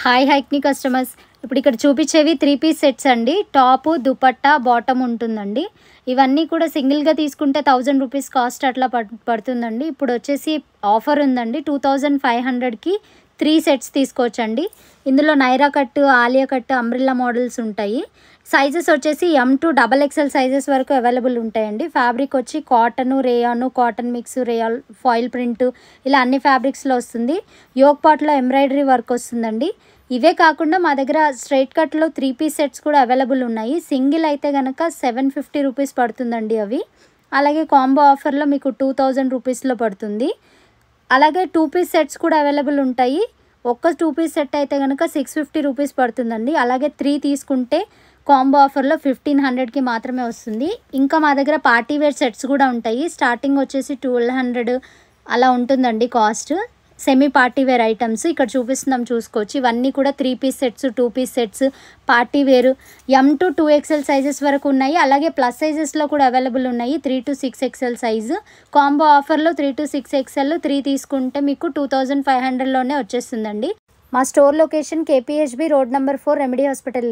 Hi హైక్ని customers, ఇప్పుడు ఇక్కడ చూపించేవి 3 piece sets అండి. టాపు, దుపట్టా, బాటమ్ ఉంటుందండి. ఇవన్నీ కూడా సింగిల్గా తీసుకుంటే 1000 రూపీస్ కాస్ట్ అట్లా పడుతుందండి. ఇప్పుడు వచ్చేసి ఆఫర్ ఉందండి. 2500కి 3 సెట్స్ తీసుకోవచ్చండి. ఇందులో Naira cut, Alia cut, umbrella models ఉంటాయి. సైజెస్ వచ్చేసి M2 XXL సైజెస్ వరకు అవైలబుల్ ఉంటాయండి. ఫ్యాబ్రిక్ వచ్చి cotton, rayon, cotton mix, rayon, foil print ఇలా అన్ని ఫ్యాబ్రిక్స్లో వస్తుంది. యోక్ పాట్లో ఎంబ్రాయిడరీ వర్క్ వస్తుందండి. ఇవే కాకుండా మా దగ్గర స్ట్రైట్ కట్లో 3 పీస్ సెట్స్ కూడా అవైలబుల్ ఉన్నాయి. సింగిల్ అయితే కనుక 750 రూపీస్ పడుతుందండి అవి. అలాగే కాంబో ఆఫర్లో మీకు 2000 రూపీస్లో పడుతుంది. అలాగే 2 పీస్ సెట్స్ కూడా అవైలబుల్ ఉంటాయి. ఒక్క 2 పీస్ సెట్ అయితే కనుక 650 రూపీస్ పడుతుందండి. అలాగే 3 తీసుకుంటే కాంబో ఆఫర్లో 1500కి మాత్రమే వస్తుంది. ఇంకా మా దగ్గర పార్టీ వేర్ సెట్స్ కూడా ఉంటాయి. స్టార్టింగ్ వచ్చేసి 1200 అలా ఉంటుందండి cost. Semi party wear items ఇక్కడ చూపిస్తున్నాం, చూసుకోవచ్చు. ఇవన్నీ కూడా 3 piece sets, 2 piece sets, party wear M2 2XL sizes వరకు ఉన్నాయి. అలాగే ప్లస్ సైజెస్లో కూడా అవైలబుల్ ఉన్నాయి. 3 to 6XL సైజు. కాంబో ఆఫర్లో 3 to 6XL 3 తీసుకుంటే మీకు 2500లోనే వచ్చేస్తుందండి. మా store location KPHB road number 4 remedy hospital.